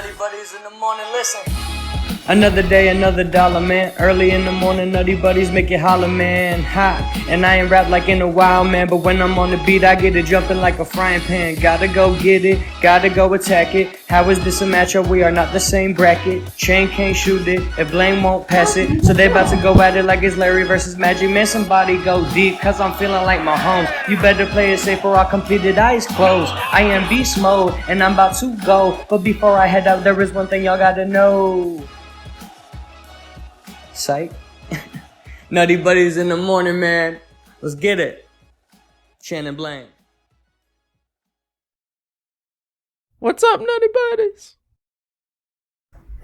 Nutty buddies in the morning, listen. Another day, another dollar, man. Early in the morning, nutty buddies make it holler, man. Ha! And I ain't rap like in a while, man. But when I'm on the beat, I get it jumping like a frying pan. Gotta go get it, gotta go attack it. How is this a matchup? We are not the same bracket. Chain can't shoot it, if Blame won't pass it. So they about to go at it like it's Larry versus Magic. Man, somebody go deep, cause I'm feeling like Mahomes. You better play it safe or I'll complete it, eyes closed. I am beast mode, and I'm about to go. But before I head out, there is one thing y'all gotta know. Psych. Nutty buddies in the morning, man. Let's get it. Shannon Blaine. What's up, Nutty buddies?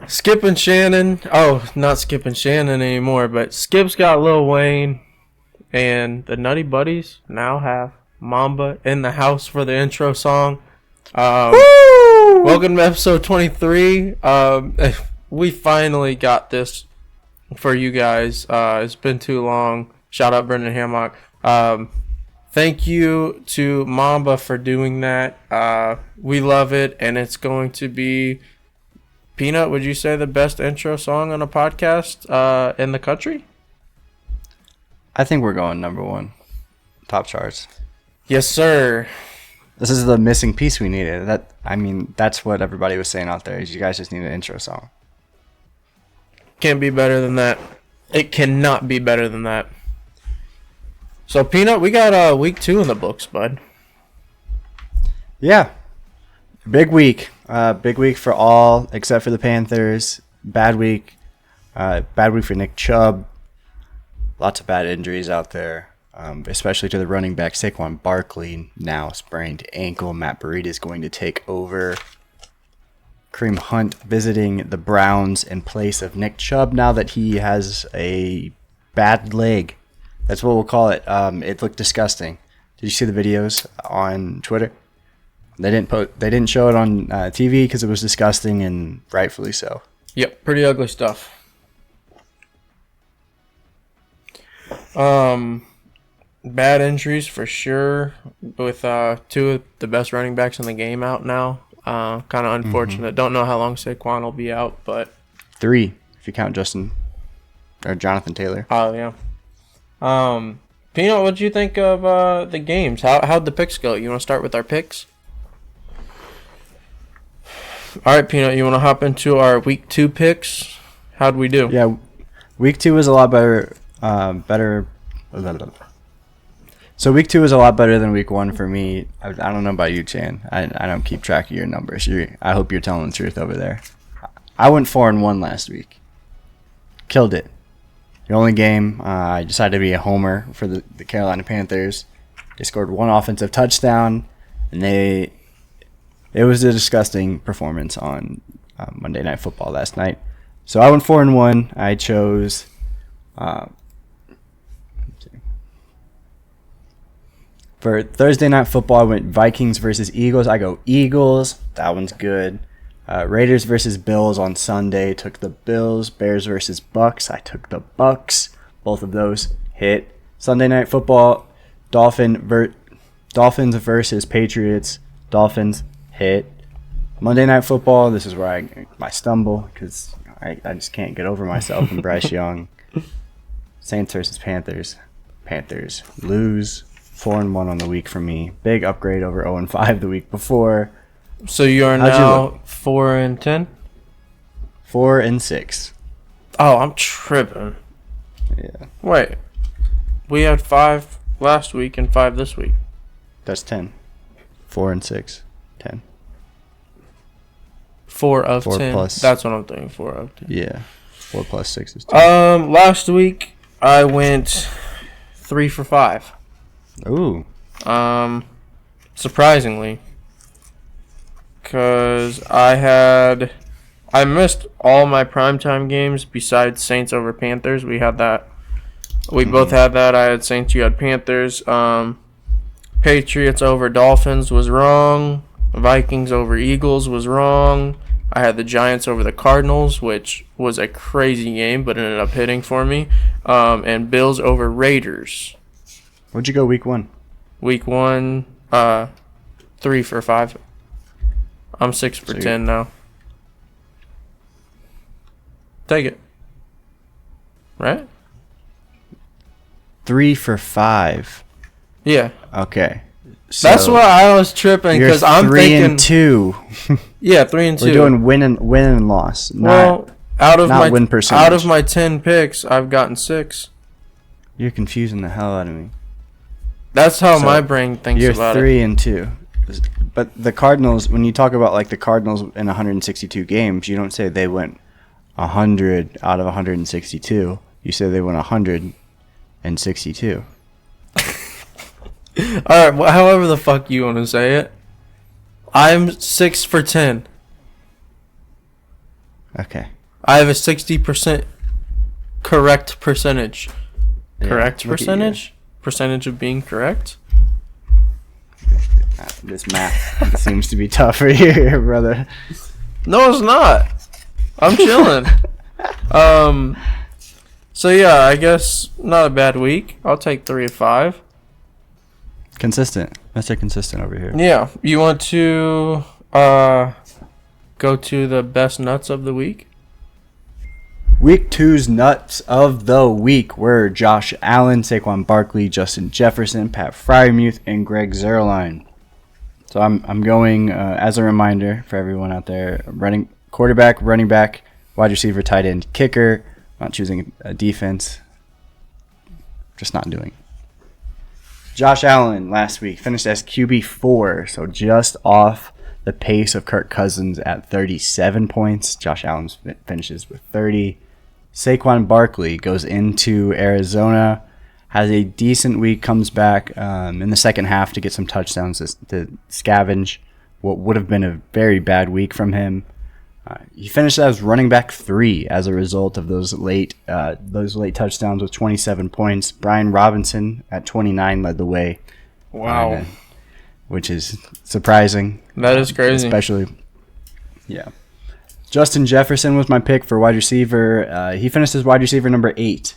Skip and Shannon. Oh, not Skip and Shannon anymore, but Skip's got Lil Wayne. And the Nutty buddies now have Mamba in the house for the intro song. Welcome to episode 23. We finally got this for you guys. It's been too long. Shout out Brendan Hammock. Thank you to Mamba for doing that. We love it, and it's going to be, Peanut, would you say the best intro song on a podcast in the country? I think we're going number one. Top charts. Yes, sir. This is the missing piece we needed. That's what everybody was saying out there, is you guys just need an intro song. Can't be better than that. It cannot be better than that. So, Peanut, we got week 2 in the books, bud. Yeah. Big week. Big week for all except for the Panthers. Bad week. Bad week for Nick Chubb. Lots of bad injuries out there, especially to the running back. Saquon Barkley now sprained ankle. Matt Breida is going to take over. Kareem Hunt visiting the Browns in place of Nick Chubb now that he has a bad leg. That's what we'll call it. It looked disgusting. Did you see the videos on Twitter? They didn't show it on TV because it was disgusting, and rightfully so. Yep, pretty ugly stuff. Bad injuries for sure, with 2 of the best running backs in the game out now. Kind of unfortunate. Don't know how long Saquon will be out, but 3 if you count Jonathan Taylor. Oh yeah. Peanut, what did you think of the games? How'd the picks go? You want to start with our picks? All right, Peanut, you want to hop into our week 2 picks? How'd we do? Yeah, week 2 was a lot better. So week 2 is a lot better than week 1 for me. I don't know about you, Chan. I don't keep track of your numbers. I hope you're telling the truth over there. I went 4-1 last week. Killed it. The only game, I decided to be a homer for the Carolina Panthers. They scored 1 offensive touchdown, and it was a disgusting performance on Monday Night Football last night. So I went 4-1. I chose... For Thursday Night Football, I went Vikings versus Eagles. I go Eagles. That one's good. Raiders versus Bills on Sunday. Took the Bills. Bears versus Bucks. I took the Bucks. Both of those hit. Sunday Night Football, Dolphins versus Patriots. Dolphins hit. Monday Night Football, this is where I stumble because I just can't get over myself and Bryce Young. Saints versus Panthers. Panthers lose. 4-1 on the week for me. Big upgrade over 0-5 the week before. So you are now 4-10? 4-6. Oh, I'm tripping. Yeah. Wait. We had 5 last week and 5 this week. That's 10. 4-6. 10. 4 of 4 10. plus. That's what I'm thinking. 4 of 10. Yeah. 4 plus 6 is 10. Last week I went 3 for 5. Ooh. Surprisingly, because I missed all my primetime games besides Saints over Panthers. We had that. We both had that. I had Saints. You had Panthers. Patriots over Dolphins was wrong. Vikings over Eagles was wrong. I had the Giants over the Cardinals, which was a crazy game, but ended up hitting for me. And Bills over Raiders. Where'd you go week 1? Week 1, 3 for 5. I'm 6 for 10 now. Take it. Right? 3 for 5. Yeah. Okay. So That's why I was tripping because I'm three thinking. and 2. Yeah, 3 and 2. We're doing win and loss. Well, out of not my win percentage. out of my 10 picks, I've gotten 6. You're confusing the hell out of me. That's how So, my brain thinks You're about 3 and 2. But the Cardinals, when you talk about like the Cardinals in 162 games, you don't say they went 100 out of 162. You say they went 162. it. All right, well, however the fuck you want to say it. I'm 6 for 10. Okay. I have a 60% correct percentage. Yeah, Correct look at you. percentage? Percentage of being correct? This math seems to be tough for you here, brother. No, it's not. I'm chilling. So yeah, I guess not a bad week. I'll take 3 of 5. Consistent. Mr. Consistent over here. Yeah. You want to go to the best nuts of the week? Week 2's nuts of the week were Josh Allen, Saquon Barkley, Justin Jefferson, Pat Fryermuth, and Greg Zuerlein. So I'm going, as a reminder for everyone out there, quarterback, running back, wide receiver, tight end, kicker. Not choosing a defense. Just not doing it. Josh Allen last week finished as QB4, so just off the pace of Kirk Cousins at 37 points. Josh Allen finishes with 30. Saquon Barkley goes into Arizona, has a decent week, comes back in the second half to get some touchdowns to scavenge what would have been a very bad week from him. He finished as running back 3 as a result of those late touchdowns with 27 points. Brian Robinson at 29 led the way. Wow. Which is surprising. That is crazy. Especially, yeah. Justin Jefferson was my pick for wide receiver. He finished as wide receiver number 8.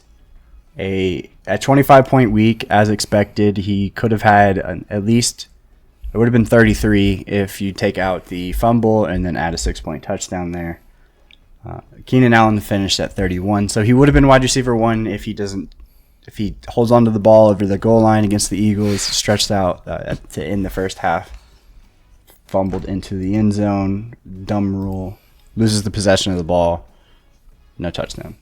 A 25-point week, as expected. He could have had at least, it would have been 33 if you take out the fumble and then add a 6-point touchdown there. Keenan Allen finished at 31, so he would have been wide receiver 1 if he holds onto the ball over the goal line against the Eagles, stretched out to end the first half, fumbled into the end zone, dumb rule, loses the possession of the ball, no touchdown.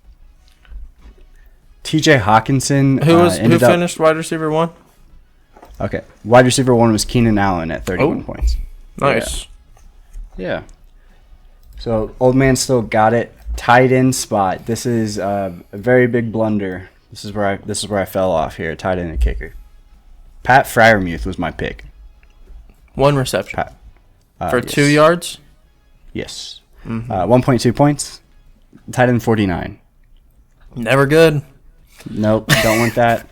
TJ Hawkinson Who finished wide receiver 1? Okay, wide receiver 1 was Keenan Allen at 31 points. Nice. Yeah. So old man still got it. Tight end spot. This is a very big blunder. This is where I fell off here. Tight end and kicker. Pat Fryermuth was my pick. 1 reception. For yes. 2 yards? Yes. Mm-hmm. 1.2 points. Tight end 49. Never good. Nope. Don't want that.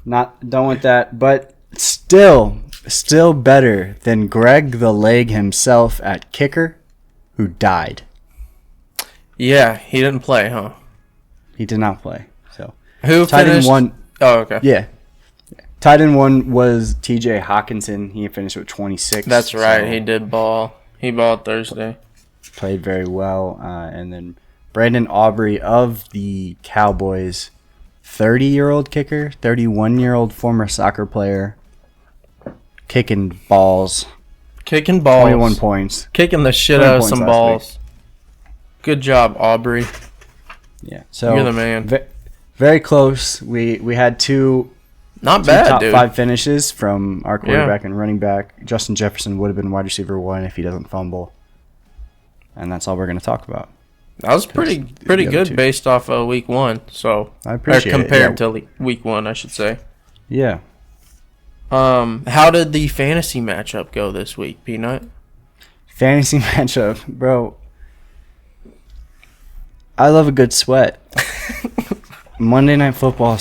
Don't want that. But still better than Greg the Leg himself at kicker, who died. Yeah, he didn't play, huh? He did not play. So Who tight finished? end 1. Oh, okay. Yeah. Tight end 1 was TJ Hawkinson. He finished with 26. That's right. so He did ball. He balled Thursday. played very well. And then Brandon Aubrey of the Cowboys, 30-year-old kicker, 31-year-old former soccer player, kicking balls. Kicking balls. 21 points. Kicking the shit 20 out of points some last balls. Good job, Aubrey. Yeah. So You're the man. Very close. We had two Not bad, top dude. 5 finishes from our quarterback and running back. Justin Jefferson would have been wide receiver 1 if he doesn't fumble. And that's all we're going to talk about. That was pretty good 2. based off of week 1. So I appreciate it. compared to week 1, I should say. Yeah. How did the fantasy matchup go this week, Peanut? Fantasy matchup, bro. I love a good sweat. Monday Night Football,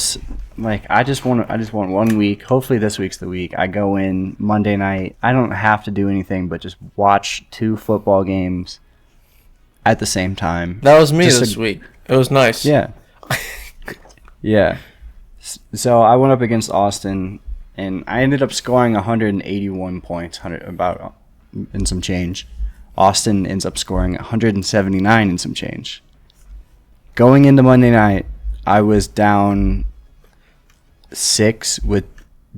like I just want 1 week. Hopefully this week's the week. I go in Monday night. I don't have to do anything but just watch 2 football games at the same time. That was me this week. It was nice. Yeah. Yeah. So I went up against Austin, and I ended up scoring 181 points, and some change. Austin ends up scoring 179 and some change. Going into Monday night, I was down 6 with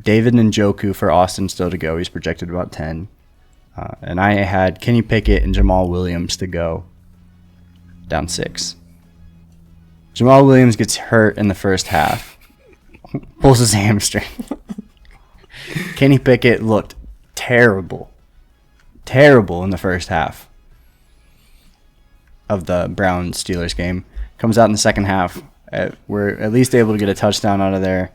David Njoku for Austin still to go. He's projected about 10. And I had Kenny Pickett and Jamal Williams to go, down 6. Jamal Williams gets hurt in the first half. Pulls his hamstring. Kenny Pickett looked terrible. Terrible in the first half of the Browns-Steelers game. Comes out in the second half. We're at least able to get a touchdown out of there.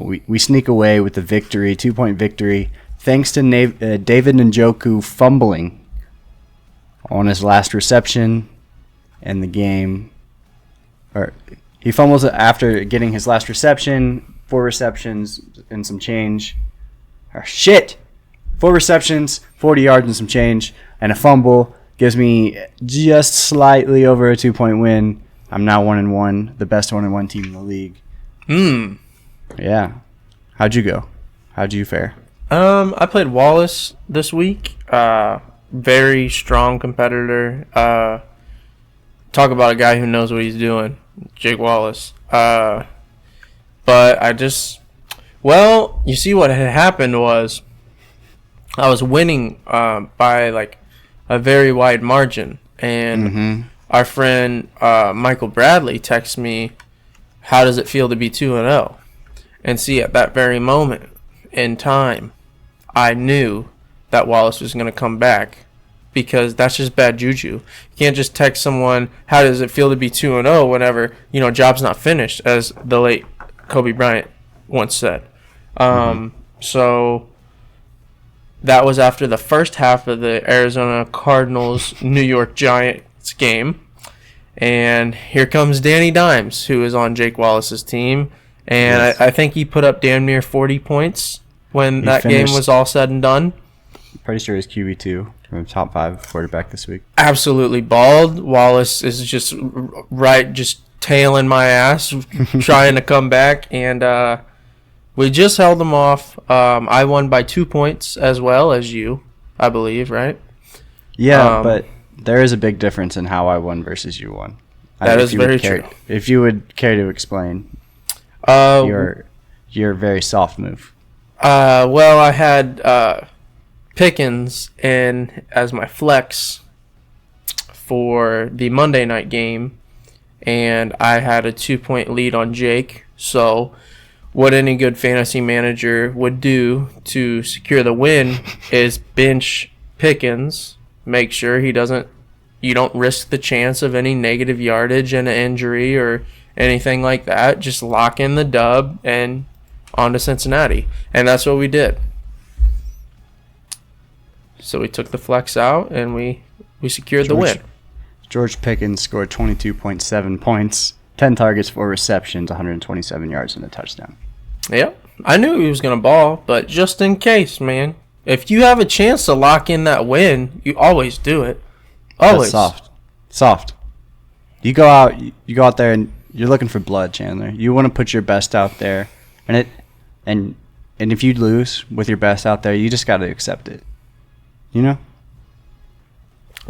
We sneak away with the victory, 2-point victory, thanks to David Njoku fumbling on his last reception in the game. Or he fumbles after getting his last reception, 4 receptions and some change. 4 receptions, 40 yards and some change, and a fumble gives me just slightly over a 2-point win. I'm now 1-1, the best 1-1 team in the league. Yeah. How'd you go? How'd you fare? I played Wallace this week. Very strong competitor. Talk about a guy who knows what he's doing, Jake Wallace. But you see what had happened was I was winning by like a very wide margin, and our friend Michael Bradley texts me, "How does it feel to be 2-0?" And see, at that very moment in time, I knew that Wallace was going to come back, because that's just bad juju. You can't just text someone, "How does it feel to be 2-0?" whenever, job's not finished, as the late Kobe Bryant once said. So that was after the first half of the Arizona Cardinals New York Giants game. And here comes Danny Dimes, who is on Jake Wallace's team. And yes. I think he put up damn near 40 points when that game was all said and done. Pretty sure he's QB2 from the top 5 quarterback this week. Absolutely balled. Wallace is just tailing my ass, trying to come back. And we just held him off. I won by 2 points as well as you, I believe, right? Yeah, but there is a big difference in how I won versus you won. That is very true. If you would care to explain your very soft move. I had Pickens in as my flex for the Monday night game, and I had a 2-point lead on Jake. So what any good fantasy manager would do to secure the win is bench Pickens, make sure you don't risk the chance of any negative yardage and an injury or anything like that. Just lock in the dub and on to Cincinnati. And that's what we did. So we took the flex out and we secured the win. George Pickens scored 22.7 points, 10 targets, 4 receptions, 127 yards, and a touchdown. Yep. I knew he was going to ball, but just in case, man. If you have a chance to lock in that win, you always do it. Always. That's soft. You go out there and you're looking for blood, Chandler. You want to put your best out there, and if you lose with your best out there, you just got to accept it. I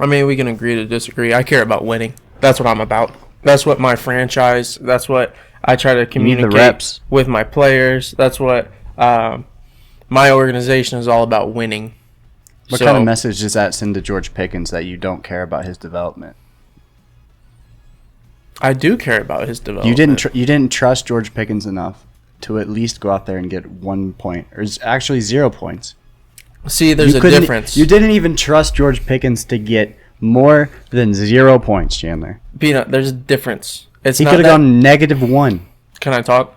mean, we can agree to disagree. I care about winning. That's what I'm about. That's what my franchise. That's what I try to communicate with my players. That's what my organization is all about, winning. What kind of message does that send to George Pickens that you don't care about his development? I do care about his development. You didn't trust George Pickens enough to at least go out there and get 1 point, or actually 0 points. See, there's a difference. You didn't even trust George Pickens to get more than 0 points, Chandler. Peanut, there's a difference. He could have gone -1. Can I talk?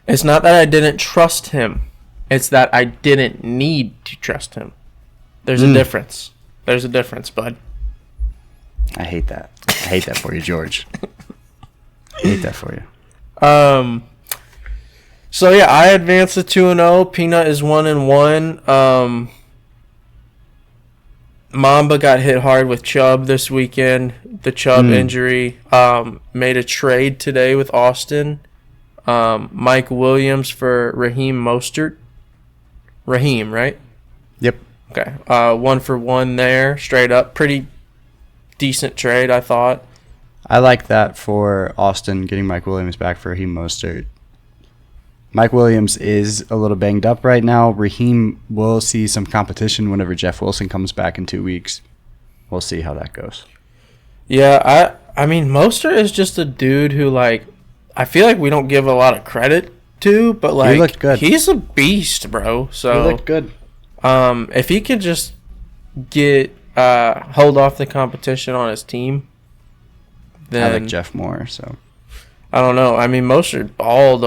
It's not that I didn't trust him. It's that I didn't need to trust him. There's a difference. There's a difference, bud. I hate that. I hate that for you, George. I hate that for you. So yeah, I advanced to 2-0. Peanut is 1-1. Mamba got hit hard with Chubb this weekend. The Chubb injury. Made a trade today with Austin. Mike Williams for Raheem Mostert. Raheem, right? Yep. Okay. 1-for-1 there, straight up. Pretty decent trade, I thought. I like that for Austin getting Mike Williams back for Raheem Mostert. Mike Williams is a little banged up right now. Raheem will see some competition whenever Jeff Wilson comes back in 2 weeks. We'll see how that goes. Yeah, I mean, Mostert is just a dude who, like, I feel like we don't give a lot of credit to, but, like, He looked good. He's a beast, bro. So, He looked good. If he could just hold off the competition on his team, then I like Jeff more, so. I don't know. I mean, Mostert balled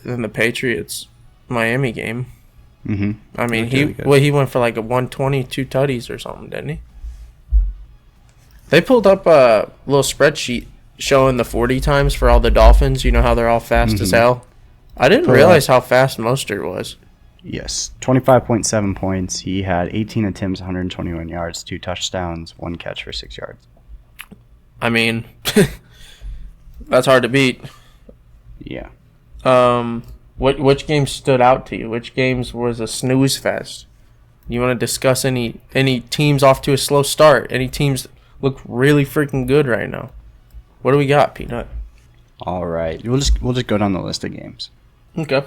in the Patriots Miami game. Mm-hmm. I mean, he went for like a 120, 2 tutties or something, didn't he? They pulled up a little spreadsheet showing the 40 times for all the Dolphins. You know how they're all fast as hell? I didn't realize how fast Mostert was. Yes, 25.7 points. He had 18 attempts, 121 yards, 2 touchdowns, 1 catch for 6 yards. I mean, that's hard to beat. Yeah. Which games stood out to you? Which games was a snooze fest? You want to discuss any teams off to a slow start? Any teams look really freaking good right now? What do we got, Peanut? All right. We'll just go down the list of games. Okay.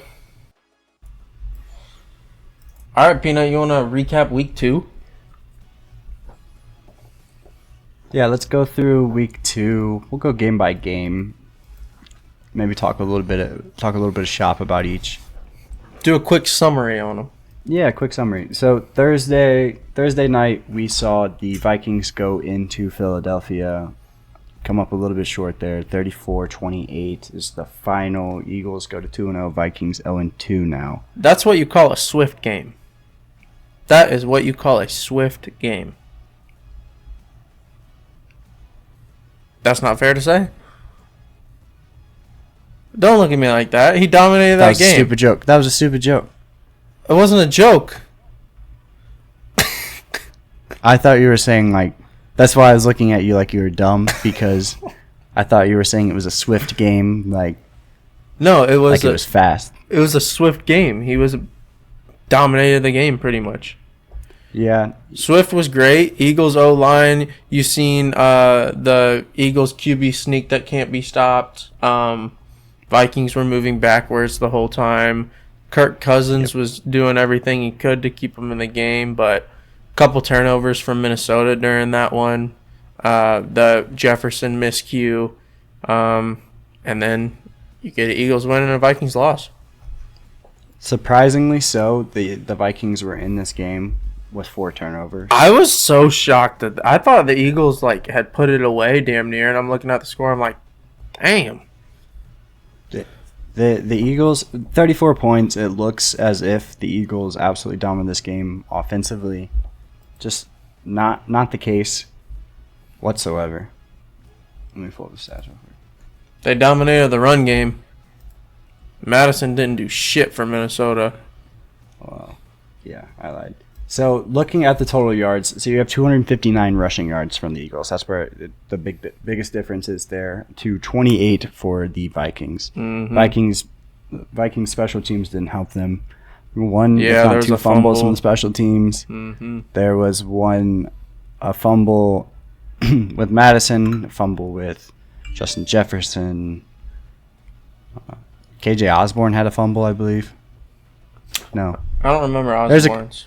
All right, Peanut, you want to recap week 2? Yeah, let's go through week 2. We'll go game by game. Maybe talk a little bit of shop about each. Do a quick summary on them. Yeah, quick summary. So Thursday night we saw the Vikings go into Philadelphia, come up a little bit short there. 34-28 is the final. Eagles go to 2-0. Vikings 0-2 now. That's what you call a swift game. That is what you call a swift game. That's not fair to say? Don't look at me like that. He dominated that game. That was a stupid joke. That was a stupid joke. It wasn't a joke. I thought you were saying, like, that's why I was looking at you like you were dumb, because I thought you were saying it was a swift game, like, no, it was like it was fast. It was a swift game. He dominated the game pretty much. Yeah. Swift was great. Eagles O-line. You seen the Eagles QB sneak that can't be stopped. Vikings were moving backwards the whole time. Kirk Cousins was doing everything he could to keep him in the game, but a couple turnovers from Minnesota during that one. The Jefferson miscue. And then you get the Eagles win and the Vikings loss. Surprisingly so, the Vikings were in this game with 4 turnovers. I was so shocked that I thought the Eagles had put it away damn near, and I'm looking at the score. I'm like, damn. The Eagles, 34 points. It looks as if the Eagles absolutely dominated this game offensively. Just not the case whatsoever. Let me pull up the stats real quick. They dominated the run game. Madison didn't do shit for Minnesota. Well, yeah, I lied. So looking at the total yards, so you have 259 rushing yards from the Eagles. That's where the biggest difference is there, to 28 for the Vikings. Mm-hmm. Vikings special teams didn't help them. One, yeah, if there not was 2 a fumbles fumble from the special teams. Mm-hmm. There was a fumble with Madison, a fumble with Justin Jefferson. KJ Osborne had a fumble, I believe. No. I don't remember Osborne's.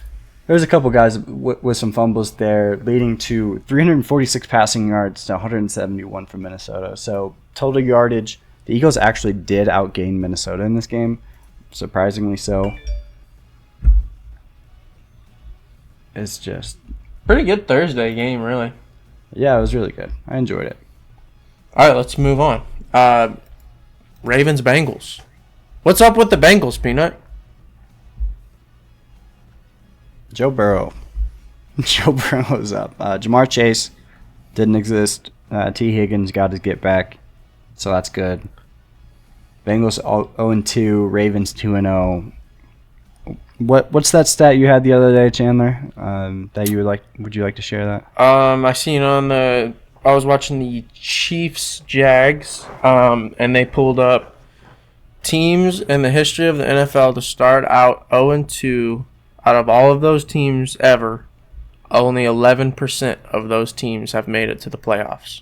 There's a couple guys with some fumbles there, leading to 346 passing yards to 171 from Minnesota. So total yardage, the Eagles actually did outgain Minnesota in this game, surprisingly so. It's just Pretty good Thursday game, really. Yeah, it was really good. I enjoyed it. All right, let's move on. Ravens-Bengals. What's up with the Bengals, Peanut? Joe Burrow. Joe Burrow's up. Jamar Chase didn't exist. T. Higgins got his get back, so that's good. Bengals 0-2, Ravens 2-0. What's that stat you had the other day, Chandler? That you would you like to share that? I seen I was watching the Chiefs Jags, and they pulled up teams in the history of the NFL to start out 0-2. Out of all of those teams ever, only 11% of those teams have made it to the playoffs.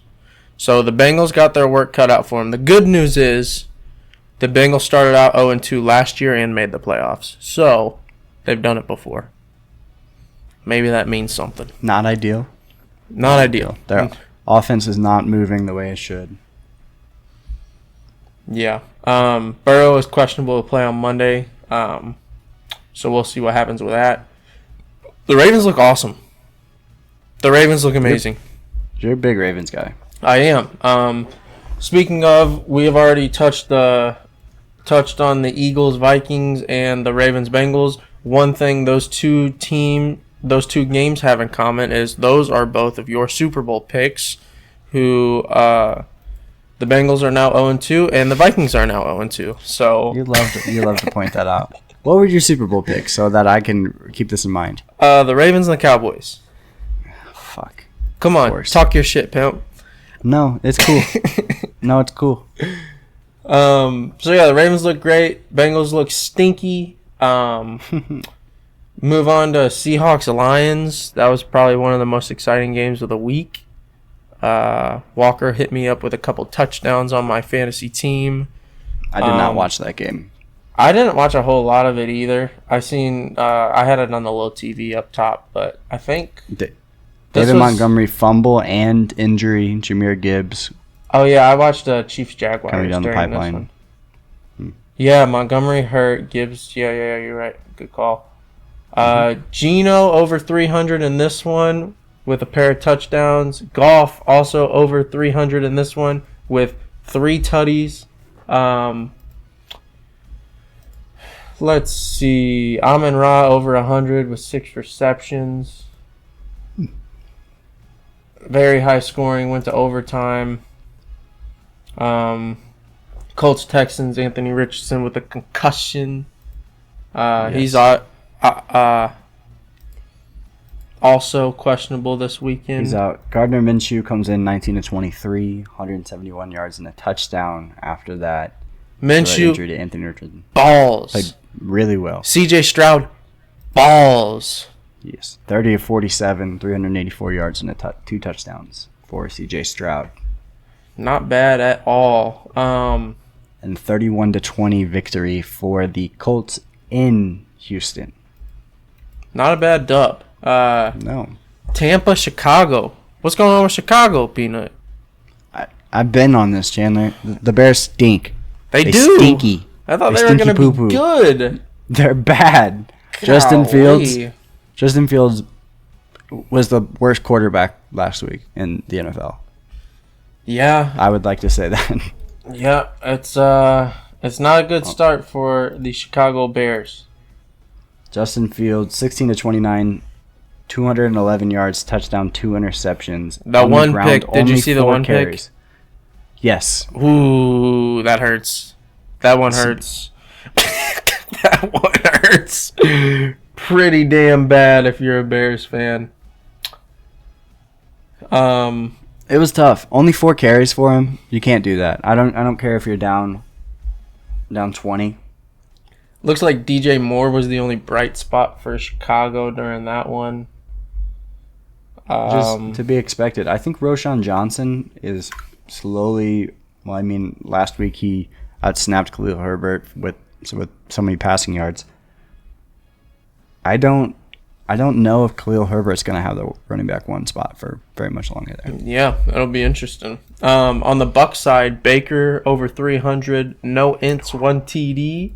So the Bengals got their work cut out for them. The good news is the Bengals started out 0-2 last year and made the playoffs. So they've done it before. Maybe that means something. Not ideal. Not ideal. Their offense is not moving the way it should. Yeah. Burrow is questionable to play on Monday. So we'll see what happens with that. The Ravens look awesome. The Ravens look amazing. You're a big Ravens guy. I am. Speaking of, we have already touched on the Eagles, Vikings, and the Ravens, Bengals. One thing those two games have in common is those are both of your Super Bowl picks. Who the Bengals are now 0-2, and the Vikings are now 0-2. So you love to point that out. What were your Super Bowl picks so that I can keep this in mind? The Ravens and the Cowboys. Fuck. Come on, talk your shit, pimp. No, it's cool. No, it's cool. So yeah, the Ravens look great. Bengals look stinky. Move on to Seahawks Lions. That was probably one of the most exciting games of the week. Walker hit me up with a couple touchdowns on my fantasy team. I did not watch that game. I didn't watch a whole lot of it either. I had it on the little TV up top, but I think David Montgomery fumble and injury. Jahmyr Gibbs. Oh yeah, I watched Chiefs Jaguars coming down the during pipeline. this one. Yeah, Montgomery hurt. Gibbs. Yeah, you're right. Good call. Geno over 300 in this one with a pair of touchdowns. Goff also over 300 in this one with 3 tutties. Let's see. Amon-Ra over 100 with 6 receptions. Very high scoring. Went to overtime. Colts Texans. Anthony Richardson with a concussion. Yes. He's also questionable this weekend. He's out. Gardner Minshew comes in 19-23, 171 yards and a touchdown. After that, Minshew injury to Anthony Richardson. Balls. Played really well. CJ Stroud balls. Yes, 30 of 47, 384 yards and 2 touchdowns for CJ Stroud. Not bad at all. And 31-20 victory for the Colts in Houston. Not a bad dub. No. Tampa, Chicago. What's going on with Chicago, Peanut? I've been on this, Chandler. The Bears stink. They do. Stinky. I thought they were going to be good. They're bad. Golly. Justin Fields was the worst quarterback last week in the NFL. Yeah. I would like to say that. Yeah, it's not a good start for the Chicago Bears. Justin Fields, 16-29, 211 yards, touchdown, 2 interceptions. That On one the ground, pick, did you only see the 4 one carries. pick? Yes. Ooh, that hurts. That one hurts. That one hurts. Pretty damn bad if you're a Bears fan. It was tough. Only 4 carries for him. You can't do that. I don't care if you're down 20. Looks like DJ Moore was the only bright spot for Chicago during that one. Just to be expected. I think Roshan Johnson is slowly. Well, I mean, last week he outsnapped Khalil Herbert with so many passing yards. I don't know if Khalil Herbert's going to have the running back 1 spot for very much longer there. Yeah, that'll be interesting. On the Bucs side, Baker over 300, no ints, 1 TD.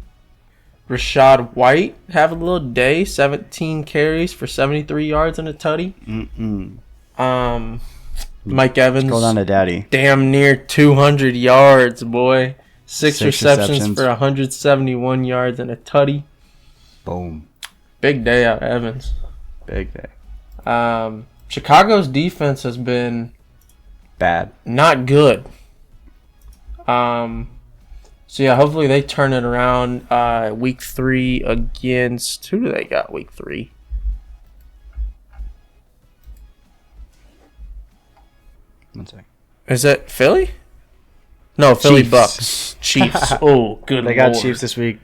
Rashad White have a little day, 17 carries for 73 yards and a tutty. Mike Evans, Go down to daddy. damn near 200 yards, boy. 6 receptions for 171 yards and a tutty. Boom. Big day out of Evans. Big day. Chicago's defense has been Bad. not good. So yeah, hopefully they turn it around. Week 3 against who do they got? Week 3. One sec. Is it Philly? No, Philly Chiefs. Bucks. Chiefs. Oh, good. They got Lord. Chiefs this week.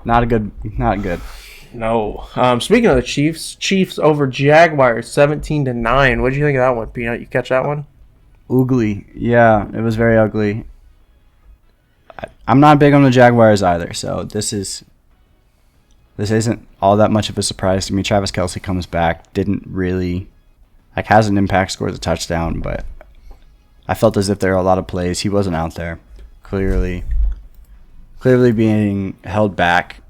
Not good. No. Speaking of the Chiefs over Jaguars, 17-9. What did you think of that one, Peanut? You catch that one? Ugly. Yeah, it was very ugly. I'm not big on the Jaguars either, so this isn't all that much of a surprise to me. Travis Kelce comes back, didn't really has an impact, scores a touchdown, but I felt as if there were a lot of plays. He wasn't out there, clearly being held back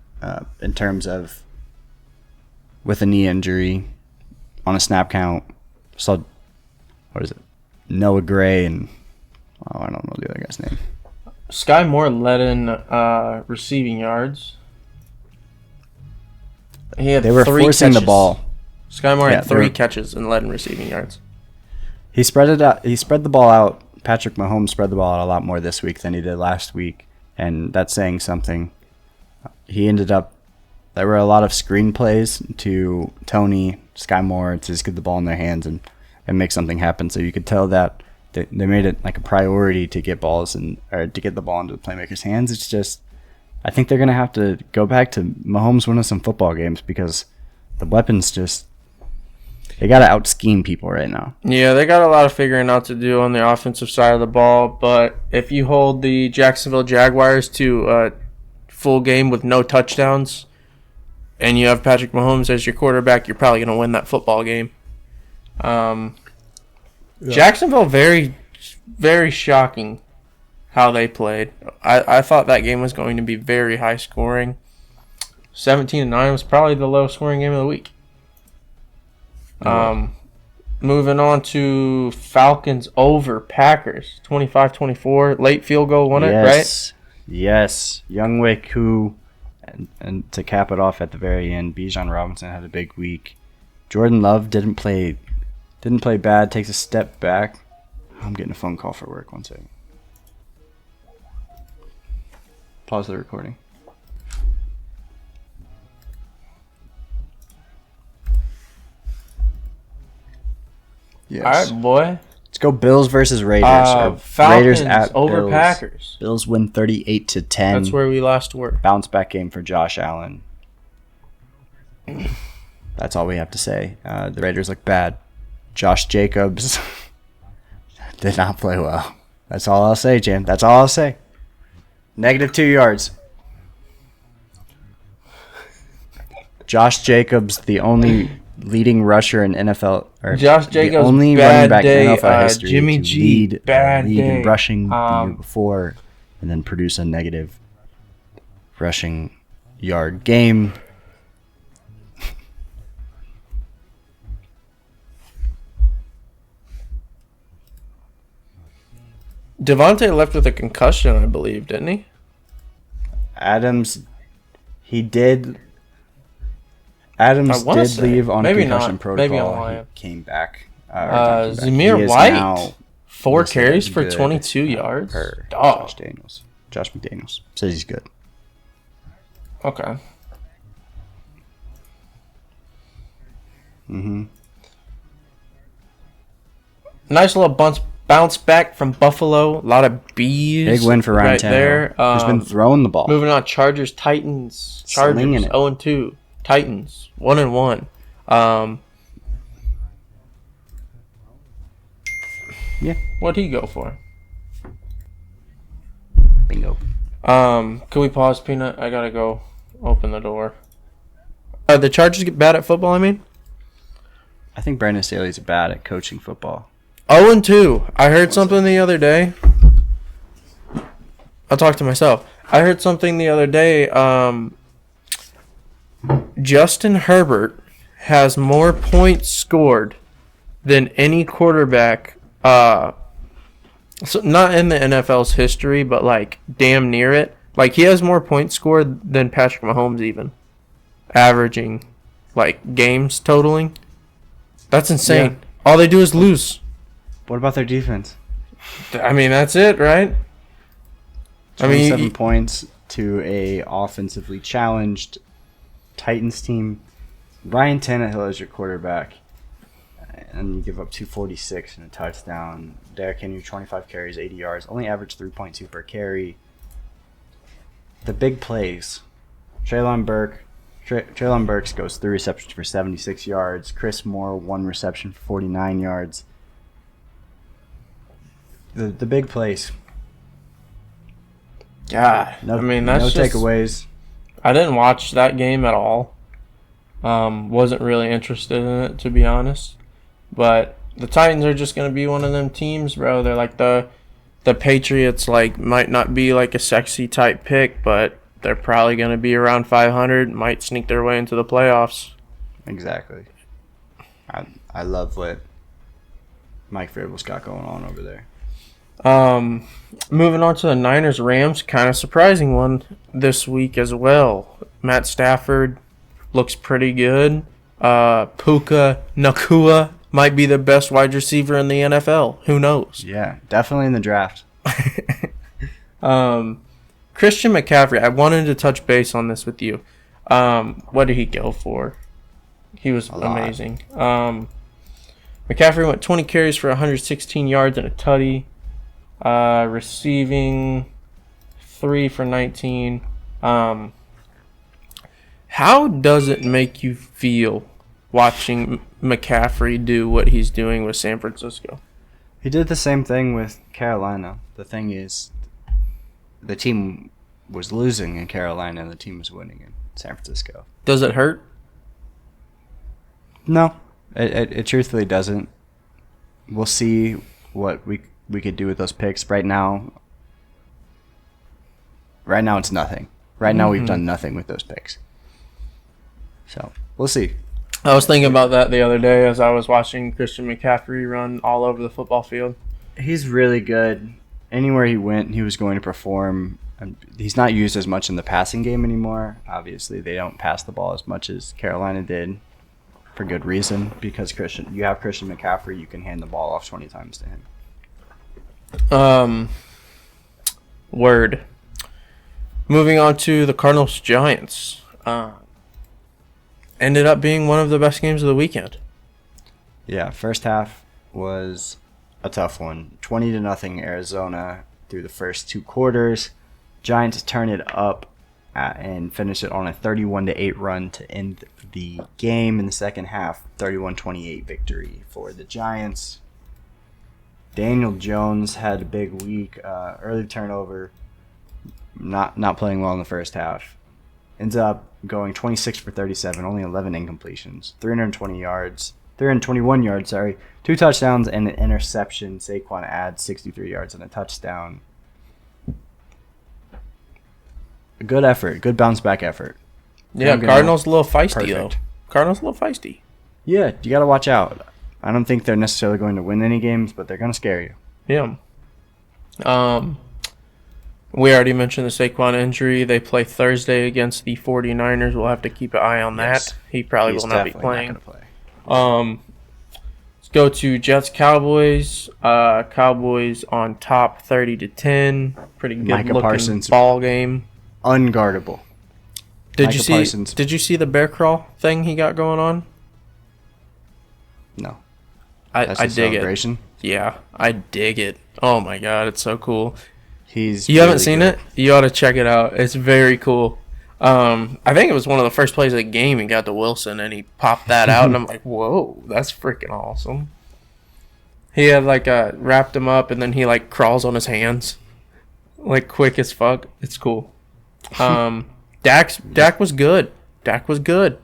in terms of with a knee injury on a snap count. So, what is it? Noah Gray and I don't know the other guy's name. Sky Moore led in receiving yards. They were forcing the ball. Sky Moore had 3 catches and led in receiving yards. He spread it out. He spread the ball out. Patrick Mahomes spread the ball out a lot more this week than he did last week, and that's saying something. He ended up. There were a lot of screen plays to Tony, Sky Moore to just get the ball in their hands and make something happen. So you could tell that they made it like a priority to get balls or to get the ball into the playmakers' hands. It's just, I think they're gonna have to go back to Mahomes winning some football games because the weapons just. They got to out-scheme people right now. Yeah, they got a lot of figuring out to do on the offensive side of the ball, but if you hold the Jacksonville Jaguars to a full game with no touchdowns and you have Patrick Mahomes as your quarterback, you're probably going to win that football game. Jacksonville, very, very shocking how they played. I thought that game was going to be very high scoring. 17-9 was probably the lowest scoring game of the week. Moving on to Falcons over Packers, 25-24. Late field goal won it, right? Yes. Youngwick, who, and to cap it off at the very end, Bijan Robinson had a big week. Jordan Love didn't play bad, takes a step back. I'm getting a phone call for work. 1 second. Pause the recording. Yes. All right, boy. Let's go Bills versus Raiders. Falcons Raiders at over Bills. Packers. Bills win 38-10. That's where we lost work. Bounce back game for Josh Allen. That's all we have to say. The Raiders look bad. Josh Jacobs did not play well. That's all I'll say, Jim. That's all I'll say. -2 yards. Josh Jacobs, the only leading rusher in NFL, or Josh Jacobs, the only bad running back day, in NFL history Jimmy to G, lead bad the league day. in rushing the year before, and then produce a negative rushing yard game. Devontae left with a concussion, I believe, didn't he? Adams did leave on maybe concussion not. protocol. Maybe I'm lying. He came back. Zamir White, 4 carries for 22 yards. Josh McDaniels says he's good. Okay. Nice little bounce back from Buffalo. A lot of B's. Big win for Ryan there. Tannehill. He's been throwing the ball. Moving on, Chargers, Titans. Chargers, Slinging it. 0-2. Titans, 1-1. Yeah. What'd he go for? Bingo. Can we pause, Peanut? I gotta go open the door. The Chargers get bad at football, I mean? I think Brandon Staley's bad at coaching football. 0-2. I heard something the other day. I'll talk to myself. I heard something the other day. Justin Herbert has more points scored than any quarterback. So not in the NFL's history, but like damn near it. Like he has more points scored than Patrick Mahomes, even averaging like games totaling. That's insane. Yeah. All they do is lose. What about their defense? I mean, that's it, right? 27 points to a offensively challenged Titans team. Ryan Tannehill is your quarterback, and you give up 246 and a touchdown. Derrick Henry, 25 carries, 80 yards, only averaged 3.2 per carry. The big plays. Treylon Burks goes 3 receptions for 76 yards. Chris Moore, 1 reception for 49 yards. The big place. God, No, I mean, that's no just, takeaways. I didn't watch that game at all. Wasn't really interested in it, to be honest. But the Titans are just gonna be one of them teams, bro. They're like the Patriots. Like, might not be like a sexy type pick, but they're probably gonna be around 500. Might sneak their way into the playoffs. Exactly. I love what Mike Vrabel's got going on over there. Moving on to the Niners Rams, kind of surprising one this week as well. Matt Stafford looks pretty good. Puka Nakua might be the best wide receiver in the NFL. Who knows? Yeah, definitely in the draft. Christian McCaffrey, I wanted to touch base on this with you. What did he go for? He was amazing. McCaffrey went 20 carries for 116 yards and a tutty. Receiving 3 for 19. How does it make you feel watching McCaffrey do what he's doing with San Francisco? He did the same thing with Carolina. The thing is, the team was losing in Carolina and the team was winning in San Francisco. Does it hurt? No, it truthfully doesn't. We'll see what we could do with those picks. Right now it's nothing. Right now we've done nothing with those picks. So we'll see. I was thinking about that the other day as I was watching Christian McCaffrey run all over the football field. He's really good. Anywhere he went, he was going to perform. He's not used as much in the passing game anymore. Obviously, they don't pass the ball as much as Carolina did, for good reason. Because you have Christian McCaffrey, you can hand the ball off 20 times to him. Word. Moving on to the Cardinals Giants. Ended up being one of the best games of the weekend. Yeah, first half was a tough one. 20-0 Arizona through the first 2 quarters. Giants turn it up and finish it on a 31-8 run to end the game in the second half. 31-28 victory for the Giants. Daniel Jones had a big week. Early turnover. Not playing well in the first half. Ends up going 26 for 37, only 11 incompletions, 321 yards, 2 touchdowns and an interception. Saquon adds 63 yards and a touchdown. A good effort, good bounce back effort. Yeah, Cardinals a little feisty though. Cardinals a little feisty. Yeah, you got to watch out. I don't think they're necessarily going to win any games, but they're going to scare you. Yeah. We already mentioned the Saquon injury. They play Thursday against the 49ers. We'll have to keep an eye on that. He probably will not be playing. Not gonna play. Let's go to Jets Cowboys. Cowboys on top 30-10. Pretty good Micah looking Parsons. ball game. Unguardable. Did you see the bear crawl thing he got going on? No. I That's dig celebration. it. Yeah, I dig it. Oh my god, it's so cool. You Really haven't seen good. it? You ought to check it out. It's very cool. I think it was one of the first plays of the game. He got to Wilson and he popped that out, and I'm like, whoa, that's freaking awesome. He had wrapped him up, and then he crawls on his hands, quick as fuck. It's cool. Dak was good. Dak was good.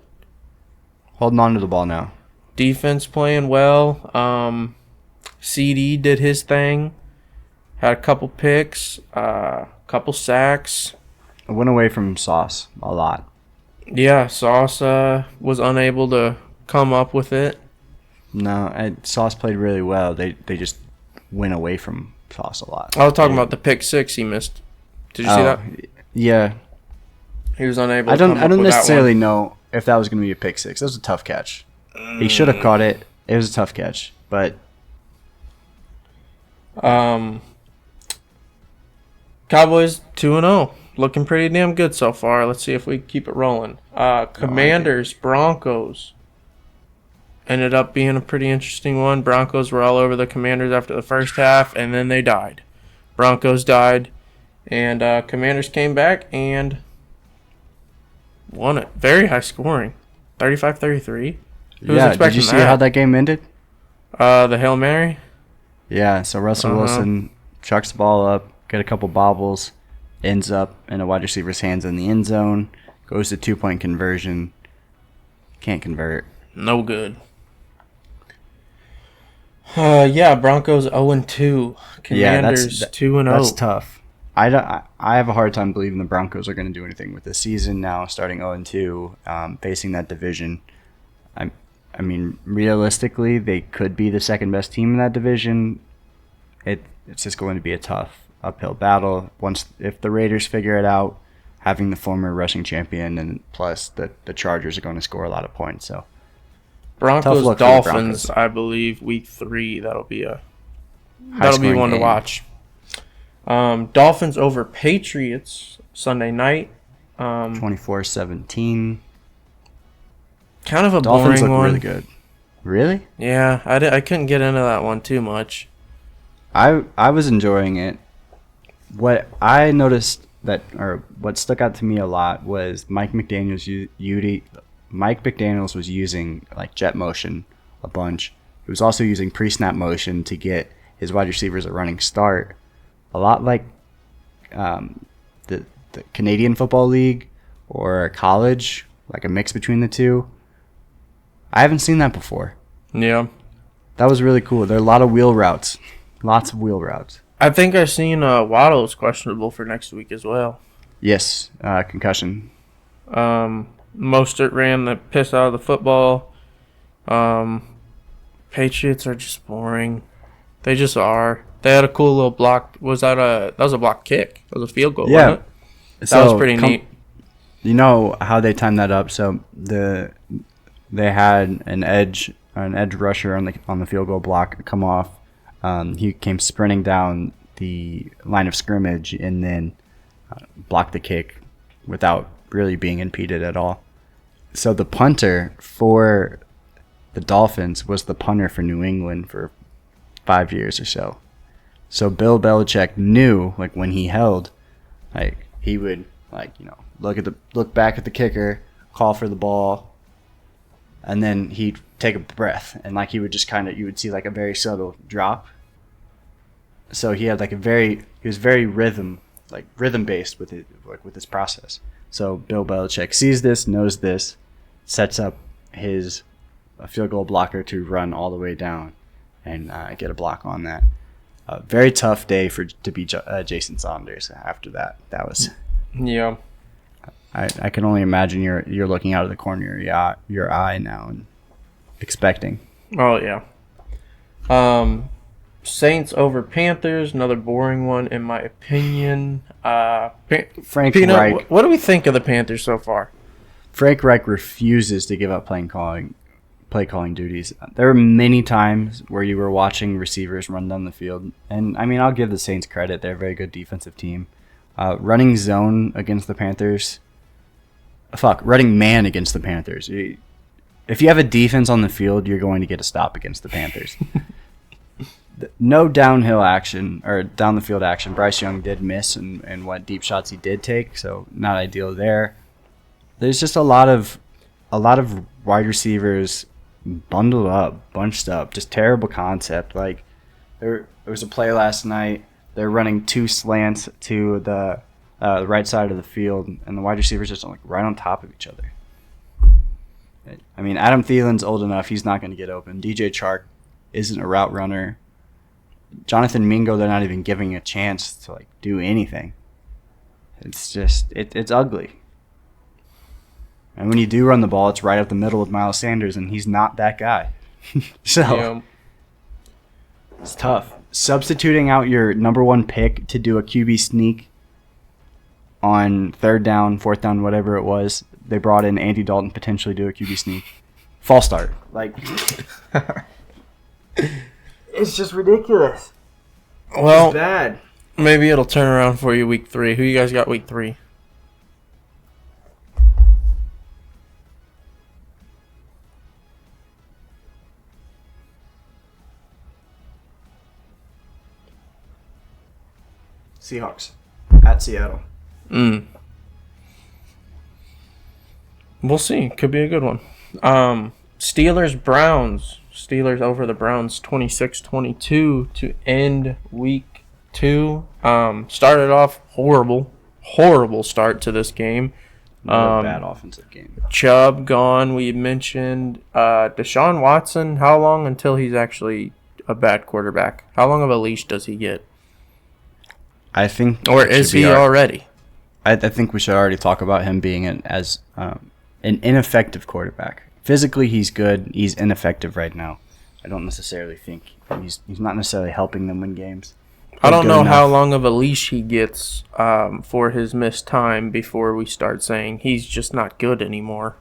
Holding on to the ball now. Defense playing well. CD did his thing. Had a couple picks, couple sacks. I went away from Sauce a lot. Yeah, Sauce was unable to come up with it. No, Sauce played really well. They just went away from Sauce a lot. I was talking about the pick 6 he missed. Did you see that? Yeah. He was unable I to come don't up with necessarily that one. know if that was going to be a pick 6. That was a tough catch. He should have caught it. It was a tough catch, but Cowboys 2-0. Looking pretty damn good so far. Let's see if we keep it rolling. Commanders, Broncos. Ended up being a pretty interesting one. Broncos were all over the Commanders after the first half, and then they died. Broncos died, and Commanders came back and won it. Very high scoring. 35-33. Who was expecting did you see how that game ended? The Hail Mary? Yeah, so Russell Wilson chucks the ball up, get a couple bobbles, ends up in a wide receiver's hands in the end zone, goes to 2-point conversion, can't convert. No good. Broncos 0-2. Commanders 2-0. That's tough. I have a hard time believing the Broncos are going to do anything with this season now, starting 0-2, facing that division. I mean, realistically, they could be the second best team in that division. It's just going to be a tough uphill battle. If the Raiders figure it out, having the former rushing champion, and plus the Chargers are going to score a lot of points. So Broncos Dolphins, I believe, week 3. That'll be one to watch. Dolphins over Patriots Sunday night. 24-17. Kind of a Dolphins boring look one. really good. Really? Yeah, I couldn't get into that one too much. I was enjoying it. What I noticed what stuck out to me a lot was Mike McDaniels was using like jet motion a bunch. He was also using pre-snap motion to get his wide receivers a running start. A lot like the Canadian Football League or college, like a mix between the two. I haven't seen that before. Yeah. That was really cool. There are a lot of wheel routes. Lots of wheel routes. I think I've seen Waddle is questionable for next week as well. Yes, concussion. Mostert ran the piss out of the football. Patriots are just boring. They just are. They had a cool little block. That was a block kick. That was a field goal, wasn't it? That was pretty neat. You know how they timed that up? So they had an edge rusher on the field goal block come off. He came sprinting down the line of scrimmage and then blocked the kick without really being impeded at all. So the punter for the Dolphins was the punter for New England for 5 years or so. So Bill Belichick knew, like, when he held, like, he would, like, you know, look back at the kicker, call for the ball, and then he'd take a breath, and like he would just kind of, you would see like a very subtle drop. So he had like he was very rhythm based with it, like with his process. So Bill Belichick sees this, knows this, sets up his field goal blocker to run all the way down and get a block on that. Very tough day to be Jason Saunders after that. That was. Yeah. I can only imagine you're looking out of the corner of your eye now and expecting. Oh yeah. Saints over Panthers, another boring one in my opinion. Frank Pino, Reich. what do we think of the Panthers so far? Frank Reich refuses to give up play calling duties. There were many times where you were watching receivers run down the field, and I mean, I'll give the Saints credit; they're a very good defensive team. Running zone against the Panthers. Running man against the Panthers. If you have a defense on the field, you're going to get a stop against the Panthers. No downhill action or down the field action. Bryce Young did miss and what deep shots he did take, so not ideal there. There's just a lot of wide receivers bunched up, just terrible concept. Like there was a play last night. They're running 2 slants to the right side of the field, and the wide receivers just like right on top of each other. I mean, Adam Thielen's old enough; he's not going to get open. DJ Chark isn't a route runner. Jonathan Mingo, they're not even giving a chance to like do anything. It's just it's ugly. And when you do run the ball, it's right up the middle with Miles Sanders, and he's not that guy. So it's tough. Substituting out your number 1 pick to do a QB sneak on 3rd down, 4th down, whatever it was. They brought in Andy Dalton potentially do a QB sneak. False start. Like, it's just ridiculous. Well, it's bad. Maybe it'll turn around for you week 3. Who you guys got week 3? Seahawks at Seattle. We'll see. Could be a good one. Steelers Browns. Steelers over the Browns 26-22 to end week 2. Started off horrible start to this game. Another bad offensive game. Chubb gone. We mentioned Deshaun Watson. How long until he's actually a bad quarterback? How long of a leash does he get? I think, or is he already? I think we should already talk about him being an ineffective quarterback. Physically, he's good. He's ineffective right now. I don't necessarily think he's not necessarily helping them win games. I don't know how long of a leash he gets for his missed time before we start saying he's just not good anymore.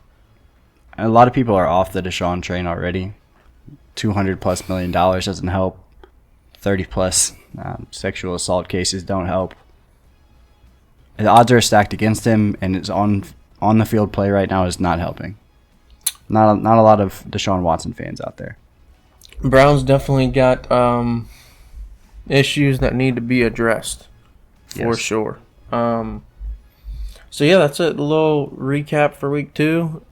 A lot of people are off the Deshaun train already. $200+ million doesn't help. 30+ sexual assault cases don't help. The odds are stacked against him, and his on the field play right now is not helping. Not a lot of Deshaun Watson fans out there. Browns definitely got issues that need to be addressed for sure. So yeah, that's it. A little recap for week 2.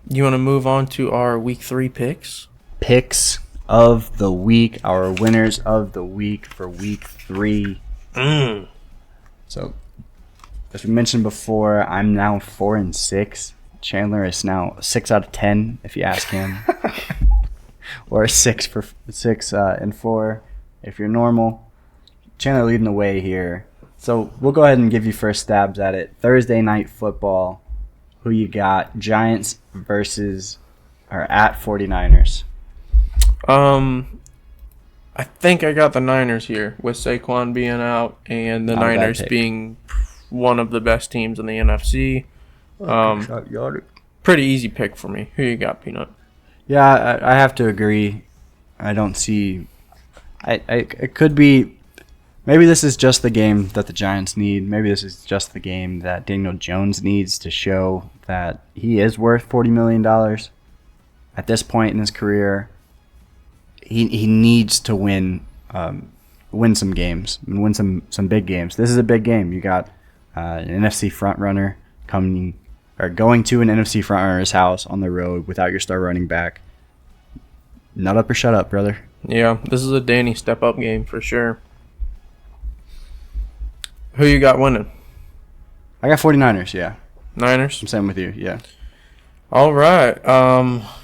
You want to move on to our week 3 picks? Picks of the week, our winners of the week for week 3. So, as we mentioned before, I'm now 4-6. Chandler is now 6 out of 10, if you ask him, or 6 and 4 if you're normal. Chandler leading the way here. So we'll go ahead and give you first stabs at it. Thursday night football. Who you got? Giants versus or at 49ers. I think I got the Niners here with Saquon being out and the Niners being one of the best teams in the NFC. Pretty easy pick for me. Who you got, Peanut? Yeah, I have to agree. I don't see. It could be. Maybe this is just the game that the Giants need. Maybe this is just the game that Daniel Jones needs to show that he is worth $40 million. At this point in his career, he needs to win some games and win some big games. This is a big game. You got an NFC frontrunner going to an NFC frontrunner's house on the road without your star running back. Nut up or shut up, brother. Yeah, this is a Danny step-up game for sure. Who you got winning? I got 49ers, yeah. Niners? I'm same with you, yeah. All right.